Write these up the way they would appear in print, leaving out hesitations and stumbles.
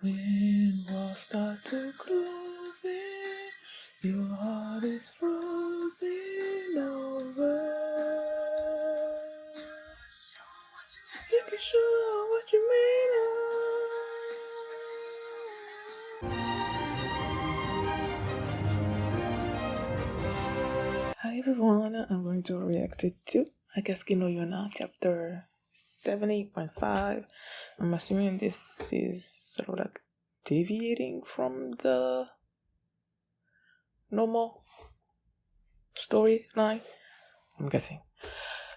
When walls start to close in, your heart is frozen over. You can show what you made of. Hi everyone, I'm going to react to Akatsuki no Yona chapter 78.5. I'm assuming this is sort of like deviating from the normal storyline. I'm guessing.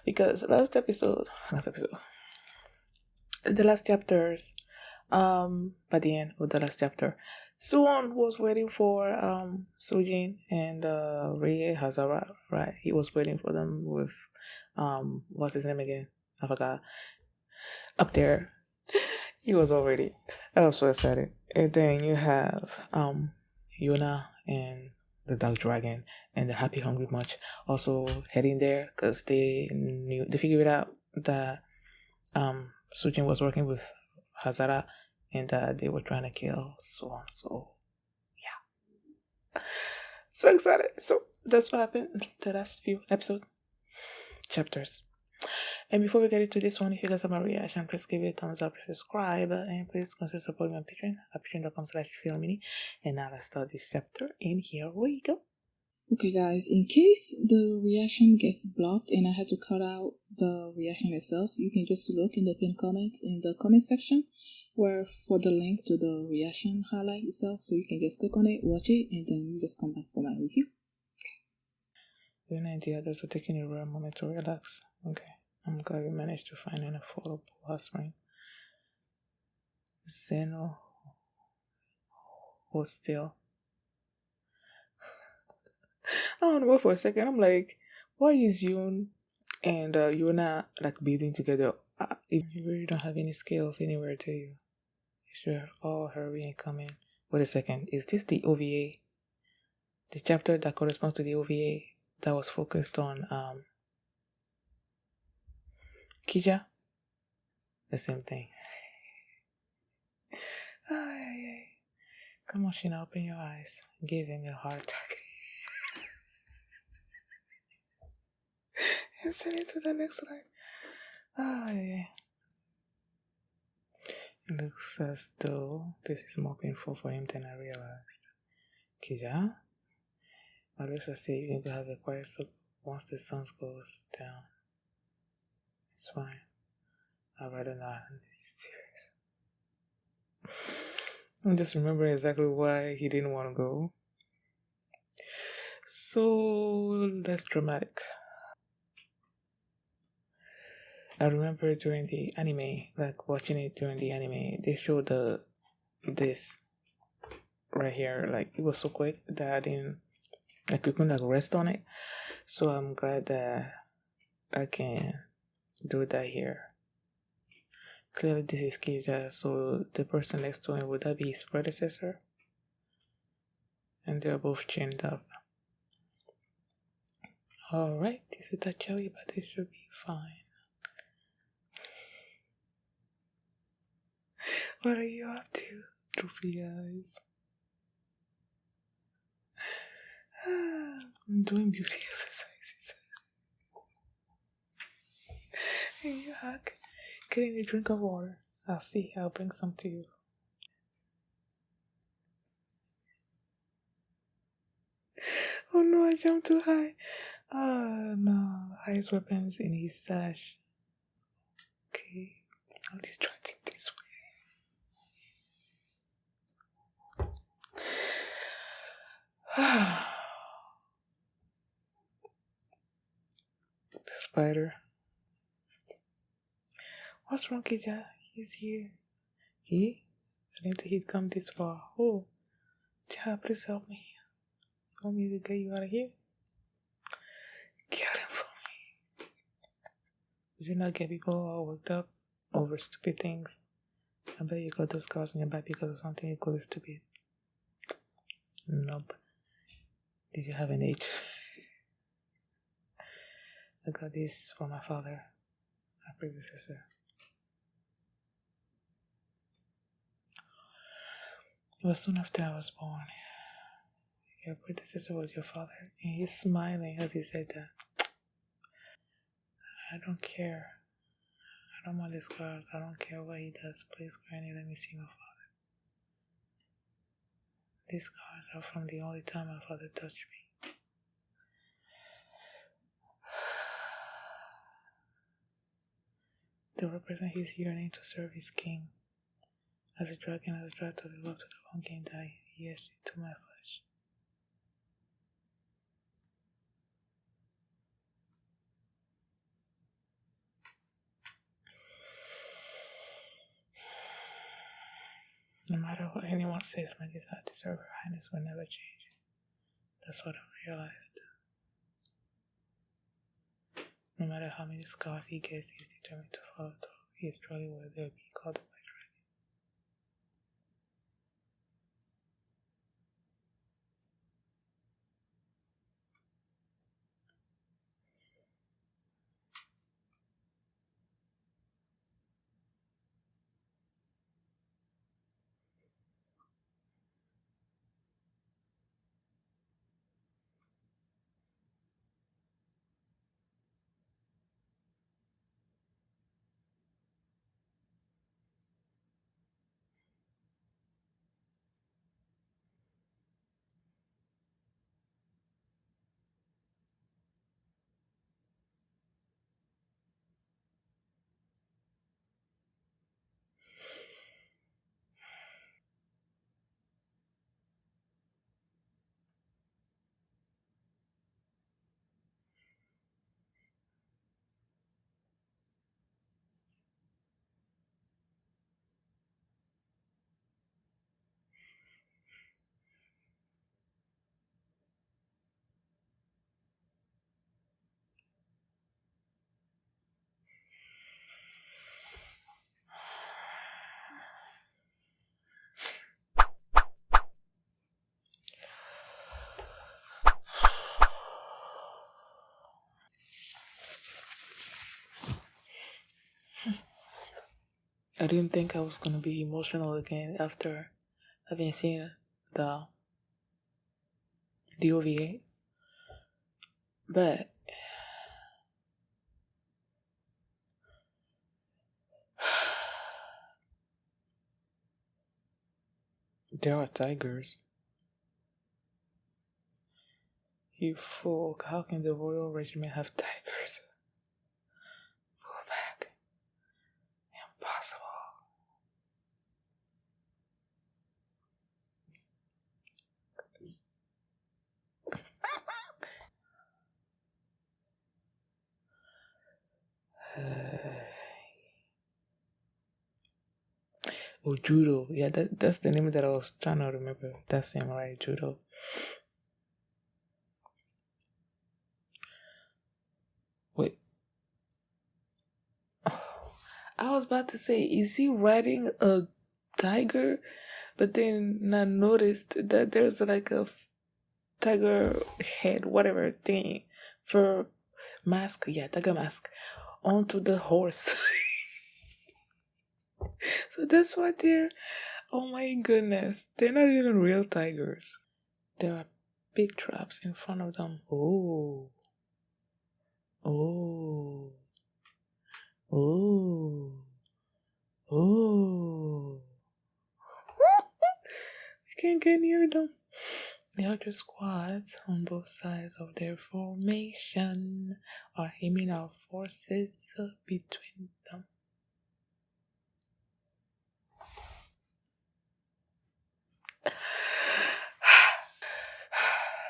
Because the last chapters, by the end of the last chapter, Suwon was waiting for Sujin and Rie Hazara, right? He was waiting for them with what's his name again? I forgot. Up there. He was already. I was so excited. And then you have Yona and the Dark Dragon and the Happy Hungry Munch also heading there because they figured out that Sujin was working with Hazara and that they were trying to kill Swan. So yeah, so excited. So that's what happened the last few chapters. And before we get into this one, if you guys have my reaction, please give it a thumbs up, subscribe, and please consider supporting my Patreon at patreon.com/filmini. And now let's start this chapter, and here we go. Okay guys, in case the reaction gets blocked and I had to cut out the reaction itself, you can just look in the pinned comment in the comment section where for the link to the reaction highlight itself, so you can just click on it, watch it, and then you just come back for my review. Yona and the others are taking a rare moment to relax. Okay, I'm glad we managed to find an affordable hot spring. Zeno Hostel. I don't know for a second. I'm like, why is Yoon and Yona like bathing together? If you really don't have any skills anywhere, do you? You should all hurry and come in. Wait a second. Is this the OVA? The chapter that corresponds to the OVA that was focused on Kija? The same thing. Come on, Shina, open your eyes. Give him your heart attack. And send it to the next line. It looks as though this is more painful for him than I realized. Kija? At least I say you can have a quiet soak once the sun goes down. It's fine. I'd rather not. It's serious. I'm just remembering exactly why he didn't want to go. So less dramatic. I remember during the anime, like watching it during the anime, they showed this right here. Like it was so quick that I didn't, like we couldn't like rest on it. So I'm glad that I can do that here. Clearly this is Kija, so the person next to him, would that be his predecessor? And they're both chained up. Alright, this is a jelly, but it should be fine. What are you up to, droopy eyes? I'm doing beauty exercises. Hey, you hug. Getting a drink of water. I'll see. I'll bring some to you. Oh no, I jumped too high. Oh no, ice weapons in his sash. Okay, I'll distract him this way. The spider. What's wrong, Kija? He's here. He? I didn't think he'd come this far. Oh, Ja, please help me. You want me to get you out of here? Get him for me. Did you not get people all worked up over stupid things? I bet you got those scars on your back because of something equally stupid. Nope. Did you have an age? I got this from my father, my predecessor. It was soon after I was born. Your predecessor was your father. And he's smiling as he said that. I don't care. I don't want the scars. I don't care what he does. Please, Granny, let me see my father. These scars are from the only time my father touched me. They represent his yearning to serve his king. As a dragon has tried to live up to the longing that he etched into my flesh. No matter what anyone says, my desire to serve Her Highness will never change. That's what I realized. No matter how many scars he gets, he's determined to follow through. He is truly worthy of being called a white dragon. I didn't think I was going to be emotional again after having seen the OVA. But there are tigers. You fool, how can the royal regiment have tigers? Go back. Impossible. Oh, judo. Yeah, that's the name that I was trying to remember. That's him, right? Judo. Wait. I was about to say, is he riding a tiger? But then I noticed that there's like a tiger head, whatever thing, for mask. Yeah, tiger mask onto the horse. So that's why they're. Oh my goodness, they're not even real tigers. There are big traps in front of them. Oh. Oh. Oh. Oh. We can't get near them. The other squads on both sides of their formation are aiming our forces between them.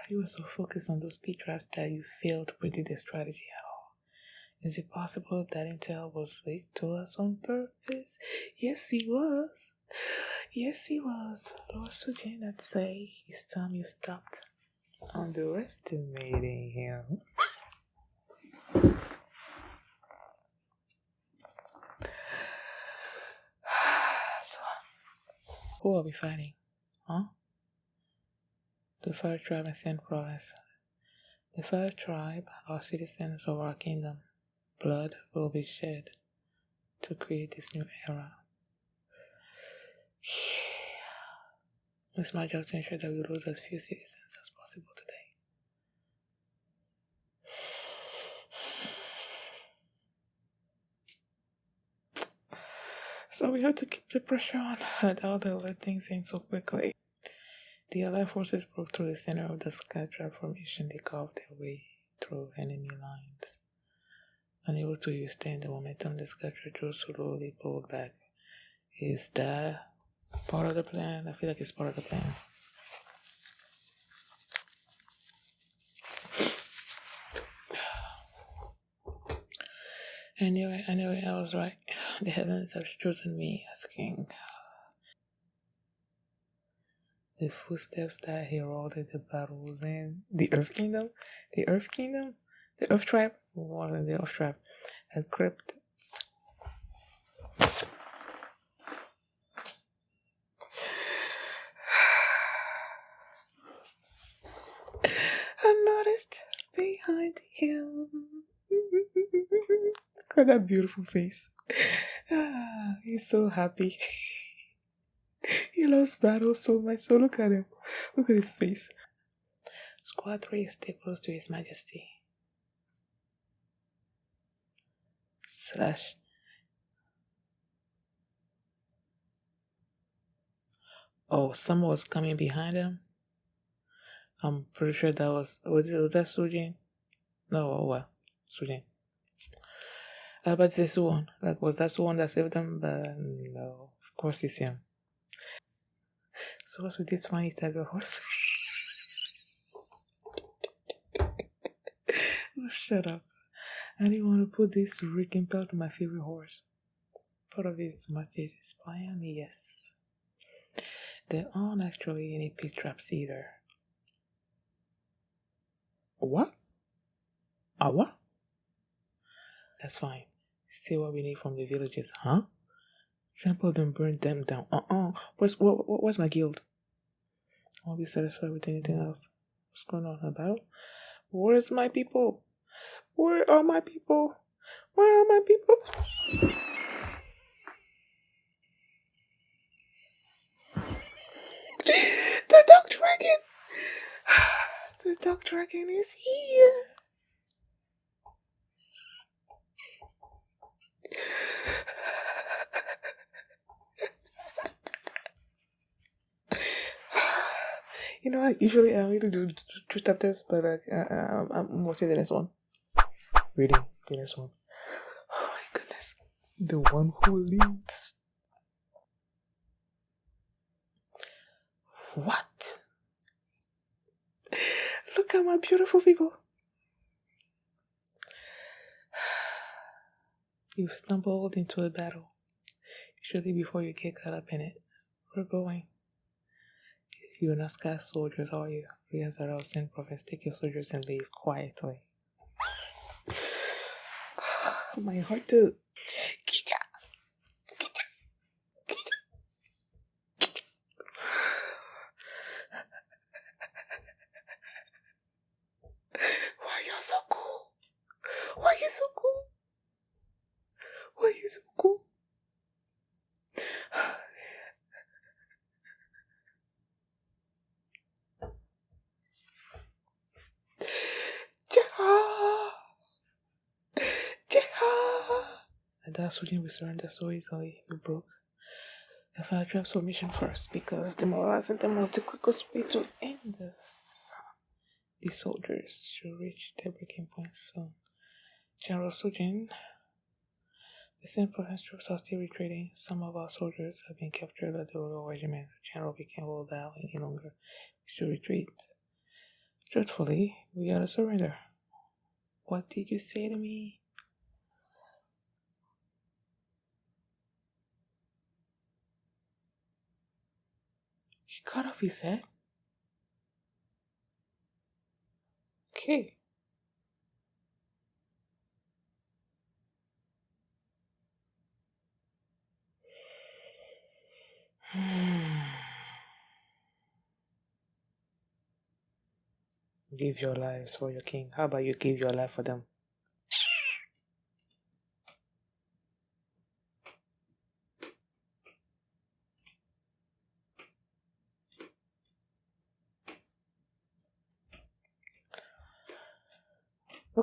You were so focused on those pit traps that you failed to predict the strategy at all. Is it possible that intel was leaked to us on purpose? Yes, he was. Yes, he was. Lord Sujin, I'd say it's time you stopped underestimating him. So, who are we fighting? Huh? The Fire Tribe in Sand Province. The Fire Tribe are citizens of our kingdom. Blood will be shed to create this new era. It's my job to ensure that we lose as few citizens as possible today. So we have to keep the pressure on. I doubt they'll let things in so quickly. The Allied forces broke through the center of the Skytrap formation. They carved their way through enemy lines. Unable to withstand the momentum, the Skytrap drew slowly pulled back. Is that part of the plan? I feel like it's part of the plan. Anyway, I was right. The heavens have chosen me as king. The footsteps that heralded the battles in the Earth Kingdom, the Earth Kingdom, the Earth Tribe, more than the Earth Tribe, had crept. I noticed behind him. Look at that beautiful face. He's so happy. He loves battle so much. So look at him. Look at his face. Squad 3 stay close to His Majesty. Slash. Oh, someone was coming behind him. I'm pretty sure that was that Sujin? No, well, Sujin. But this one, like, was that the one that saved them? But no, of course it's him. So what's with this funny tiger horse? Oh, shut up. I didn't want to put this freaking belt on my favorite horse. Part of his magic is spying me, yes. There aren't actually any pit traps either. What? What? That's fine. Still what we need from the villagers, huh? Trample them, burn them down. Where's my guild? I won't be satisfied with anything else. What's going on about? Where's my people? Where are my people? Where are my people? The dog dragon! The dog dragon is here! You know, I usually only do 2 chapters, but like, I'm watching the next one. Reading the next one. Oh my goodness. The one who leads. What? Look at my beautiful people. You've stumbled into a battle. Usually before you get caught up in it. We're going. You're not sky soldiers, are you? Yes, I will send prophets. Take your soldiers and leave quietly. My heart too. Why you so cool? Why you so cool? Why you so cool? And that's when we surrender so easily. You broke the fire transformation first because demoralizing them was the quickest way to end this. The soldiers should reach their breaking point soon. General Sujin, the Saint Province troops are still retreating. Some of our soldiers have been captured by the Royal Regiment. General, we can't hold out any longer. We should retreat. Truthfully, we gotta surrender. What did you say to me? He cut off his head? Okay. Give your lives for your king. How about you give your life for them?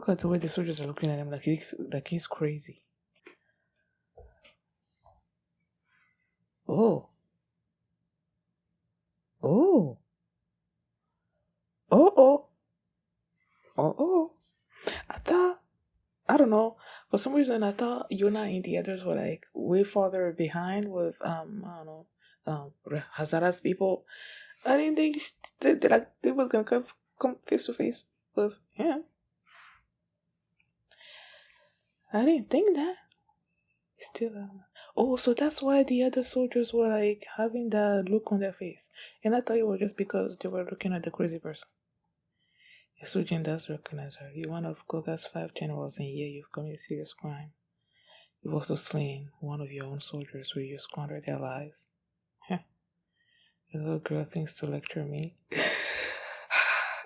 Look at the way the soldiers are looking at him like he's crazy. Oh. Oh. Oh. Oh. I don't know. For some reason, I thought Yona and the others were like way farther behind with I don't know, Hazara's people. I didn't think they were gonna come face to face with him. I didn't think that. Still, oh, so that's why the other soldiers were like having that look on their face, and I thought it was just because they were looking at the crazy person. Sujin does recognize her. You're one of Koga's 5 generals, and yet you've committed serious crime. You've also slain one of your own soldiers where you squandered their lives. Huh. The little girl thinks to lecture me.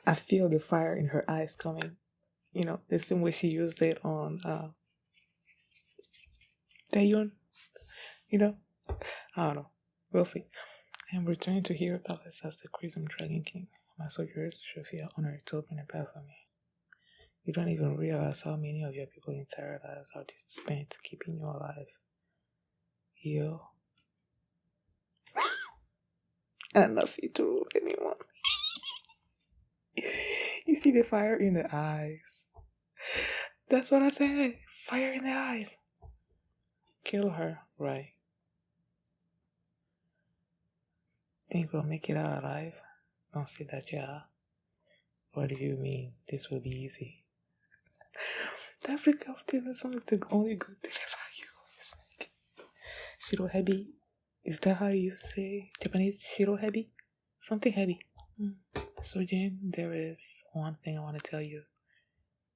I feel the fire in her eyes coming. You know, the same way she used it on Taeyun. You know? I don't know. We'll see. I am returning to hear Palace as the Crimson Dragon King. My soldiers should feel honored to open a path for me. You don't even realize how many of your people in entire lives are spent keeping you alive. You are not fit to rule anyone. You see the fire in the eyes. That's what I said. Fire in the eyes. Kill her, right? Think we'll make it out alive? Don't say that, yeah. What do you mean? This will be easy. That freak optimism is the only good thing about you. It's like Shirohebi. Is that how you say Japanese? Shirohebi? Something heavy. So Jane, there is one thing I want to tell you.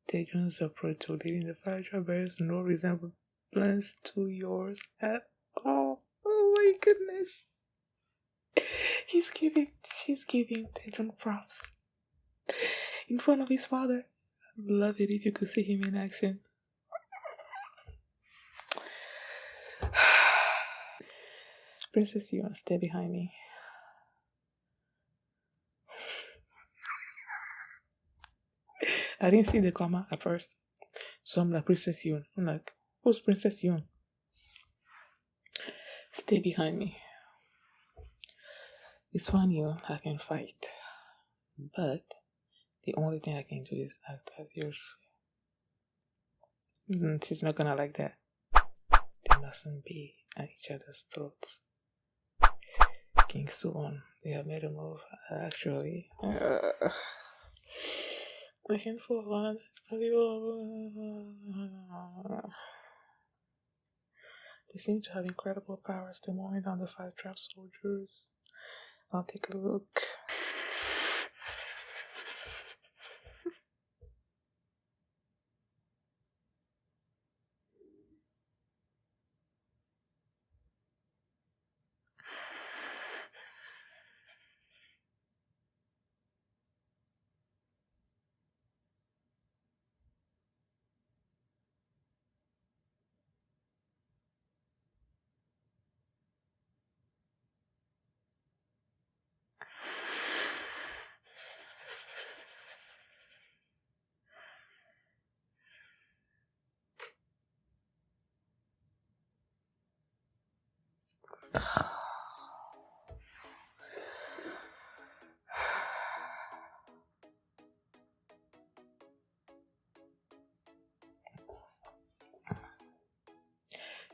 Taejun's approach to leading the fighter bears no resemblance to yours at all. Oh my goodness. She's giving Taejun props in front of his father. I'd love it if you could see him in action. Princess Yona, stay behind me. I didn't see the comma at first. So I'm like, Princess Yun. I'm like, who's Princess Yun? Stay behind me. It's fun, Yun. I can fight. But the only thing I can do is act as your... She's not gonna like that. They mustn't be at each other's throats. King Suwon, they have made a move. Actually, a handful of land people. They seem to have incredible powers. They're mowing down the 5 trapped soldiers. I'll take a look.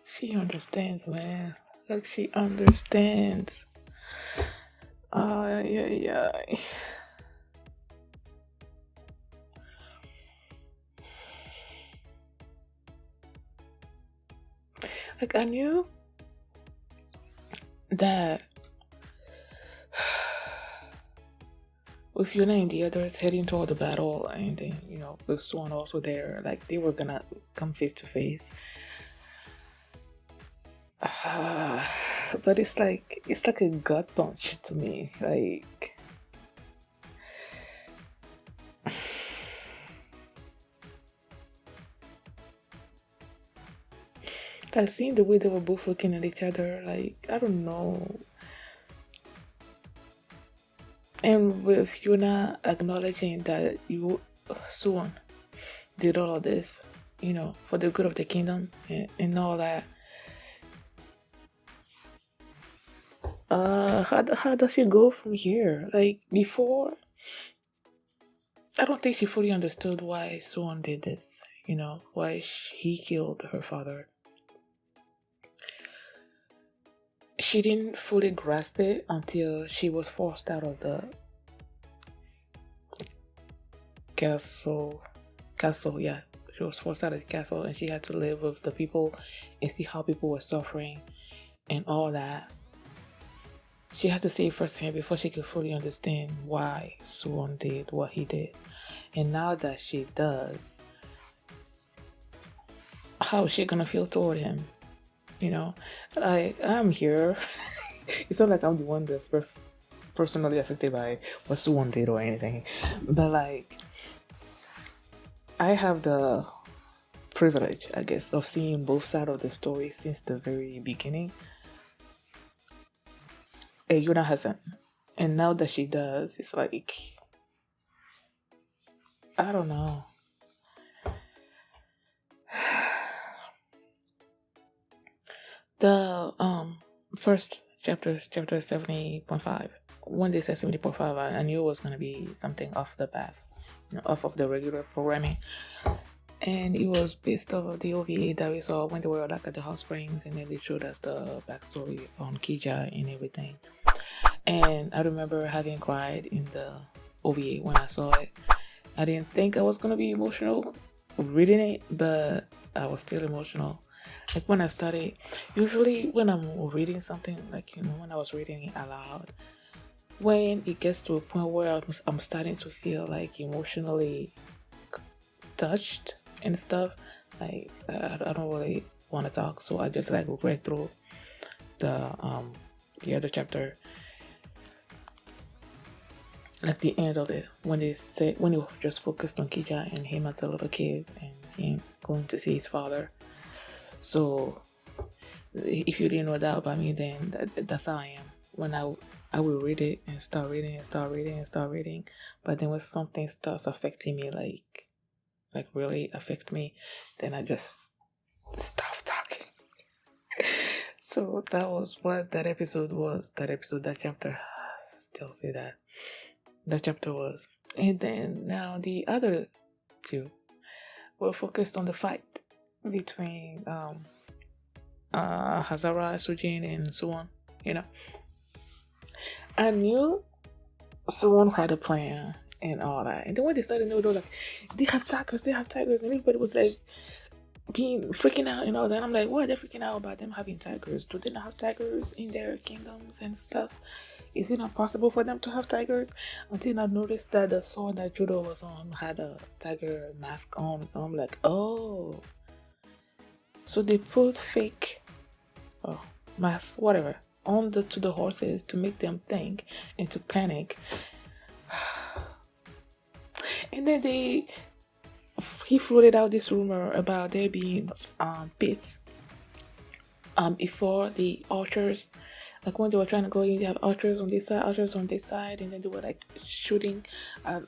She understands, man. Like, she understands. Yeah. Like, I knew that with Yuna and the others heading toward the battle, and then, you know, with Swan also there, like, they were gonna come face to face. But it's like a gut punch to me. Like, I seen the way they were both looking at each other. Like, I don't know. And with Yuna acknowledging that you, Suwon, did all of this, for the good of the kingdom and all that. How does she go from here? Like before, I don't think she fully understood why Suwon did this. Why he killed her father. She didn't fully grasp it until she was forced out of the castle. Yeah. She was forced out of the castle and she had to live with the people and see how people were suffering and all that. She had to see it firsthand before she could fully understand why Suwon did what he did. And now that she does, how is she gonna feel toward him? I'm here. It's not like I'm the one that's personally affected by what Suwon did or anything, but like I have the privilege, I guess, of seeing both sides of the story since the very beginning. Yona hasn't, and now that she does, it's like I don't know. The first chapter 70.5. When they said 70.5, I knew it was gonna be something off the path, off of the regular programming. And it was based off of the OVA that we saw when they were like at the hot springs, and then they showed us the backstory on Kija and everything. And I remember having cried in the OVA when I saw it. I didn't think I was gonna be emotional reading it, but I was still emotional. Like when I started, usually when I'm reading something, like when I was reading it aloud, when it gets to a point where I'm starting to feel like emotionally touched and stuff, like I don't really want to talk, so I just like read through the other chapter, like the end of it, when you just focused on Kija and him as a little kid and him going to see his father. So if you didn't know that about me, then that's how I am. When I will read it and start reading and start reading and start reading, but then when something starts affecting me, like really affect me, then I just stop talking. So that was what that episode was. That chapter. Still say that chapter was. And then now the other two were focused on the fight between Hazara, Sujin, and Suwon. I knew Suwon had a plan and all that. And then when they started, they were like, they have tigers, and everybody was like being freaking out and all that. I'm like, what? They're freaking out about them having tigers. Do they not have tigers in their kingdoms and stuff? Is it not possible for them to have tigers? Until I noticed that the sword that Judo was on had a tiger mask on. So I'm like, oh. So they put fake masks, whatever, on to the horses to make them think and to panic. And then he floated out this rumor about there being pits before the archers. Like when they were trying to go in, they have archers on this side, and then they were like shooting at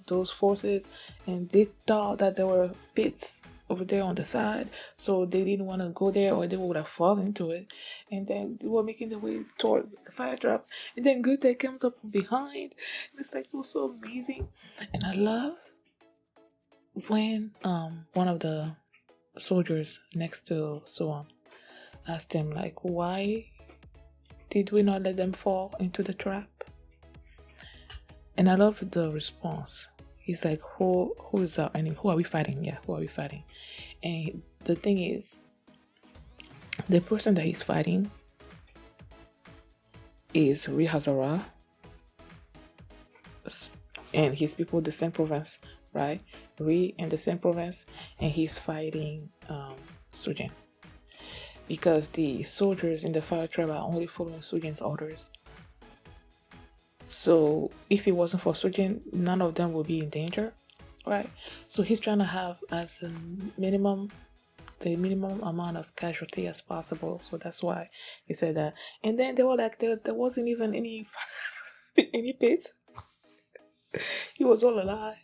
those forces, and they thought that there were pits over there on the side, so they didn't want to go there or they would have fallen into it. And then they were making their way toward the fire trap, and then Gute comes up from behind, and it's like, it was so amazing. And I love when one of the soldiers next to Suwon asked him, like, why did we not let them fall into the trap? And I love the response. He's like, who is our enemy? Who are we fighting? Yeah, who are we fighting? And the thing is, the person that he's fighting is Rihazara and his people, the same province, right? Ri and the same province, and he's fighting Sujin. Because the soldiers in the fire tribe are only following Sujin's orders. So if it wasn't for Sujin, none of them would be in danger, right? So he's trying to have as a minimum amount of casualty as possible. So that's why he said that. And then they were like, there wasn't even any any pits. He was all a lie.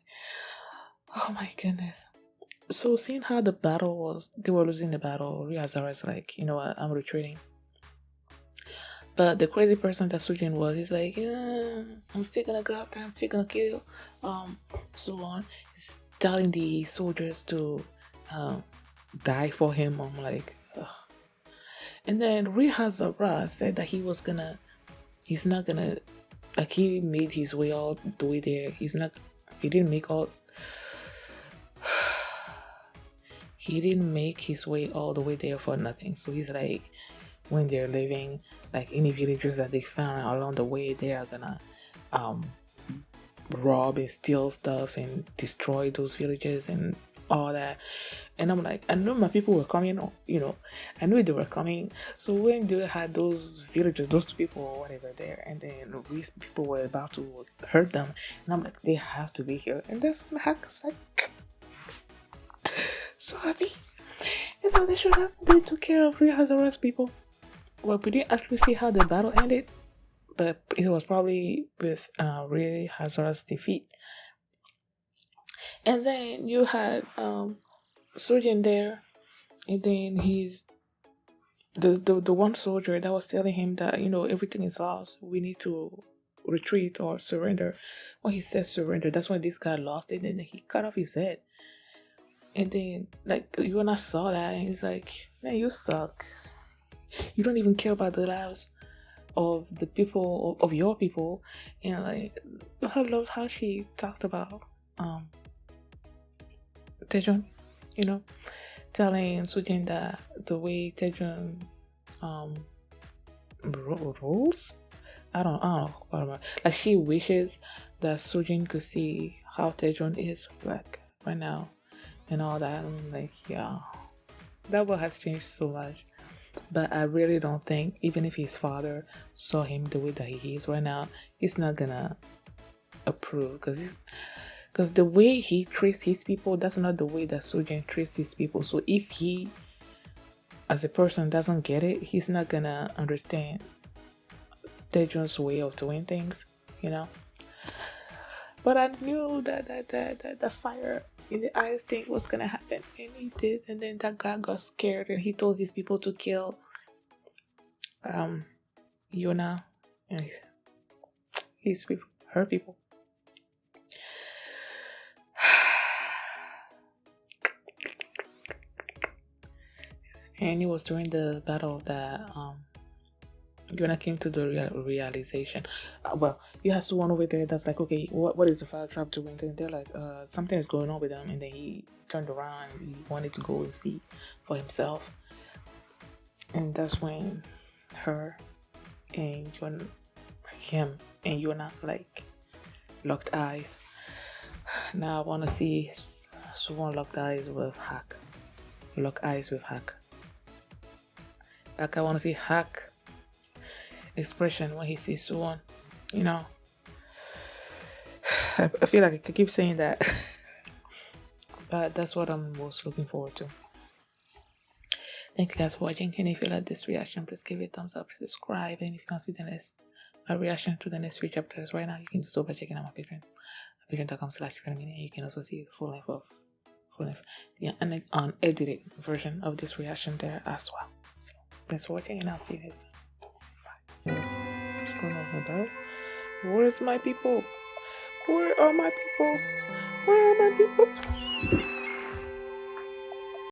Oh my goodness. So seeing how the battle was, they were losing the battle. Ryazara's like, you know what, I'm retreating. But the crazy person that Sujin was, he's like, I'm still gonna go after, I'm still gonna kill, so on. He's telling the soldiers to die for him. I'm like, ugh. And then Rihazara said that he's not gonna, like, he made his way all the way there. He didn't make all, he didn't make his way all the way there for nothing. So he's like, when they're leaving, like any villagers that they found along the way, they are gonna rob and steal stuff and destroy those villages and all that. And I'm like, I know my people were coming, you know, I knew they were coming. So when they had those villagers, those two people or whatever there, and then these people were about to hurt them, and I'm like, they have to be here. And that's when Hack's like, so happy. And so they took care of Rihazara's people. Well, we didn't actually see how the battle ended, but it was probably with Rihazara's defeat. And then you had Surgeon there, and then he's the one soldier that was telling him that, you know, everything is lost, we need to retreat or surrender. When he said surrender, that's when this guy lost it, and then he cut off his head. And then, like, Yona saw that, and he's like, man, you suck. You don't even care about the lives of the people, of your people. And like, I love how she talked about Taejun, you know, telling Sujin that the way Taejun rules, I don't know. Like, she wishes that Sujin could see how Taejun is like right now and all that. I'm like, yeah, that boy has changed so much. But I really don't think, even if his father saw him the way that he is right now, he's not gonna approve, because the way he treats his people, that's not the way that Sujin treats his people. So if he, as a person, doesn't get it, he's not gonna understand Taejun's way of doing things, you know. But I knew that the fire in the eyes thing was gonna happen, and he did. And then that guy got scared, and he told his people to kill Yona and his people, her people. And it was during the battle that Yona came to the realization. Well, you have someone over there that's like, okay, what is the fire trap doing? And they're like, something is going on with them. And then he turned around and he wanted to go and see for himself. And that's when her and him and Yona like locked eyes. Now I want to see someone locked eyes with Hack. Lock eyes with Hack. Like, I want to see Hack expression when he sees someone, you know. I feel like I could keep saying that. But that's what I'm most looking forward to. Thank you guys for watching, and if you like this reaction, please give it a thumbs up, subscribe, and if you want to see the next reaction to the next 3 chapters right now, you can do so by checking out my Patreon, patreon.com/Filmini. You can also see the full length, the unedited version of this reaction there as well. So thanks for watching, and I'll see you next time. Bye. What's going on about? Where's my people? Where are my people? Where are my people?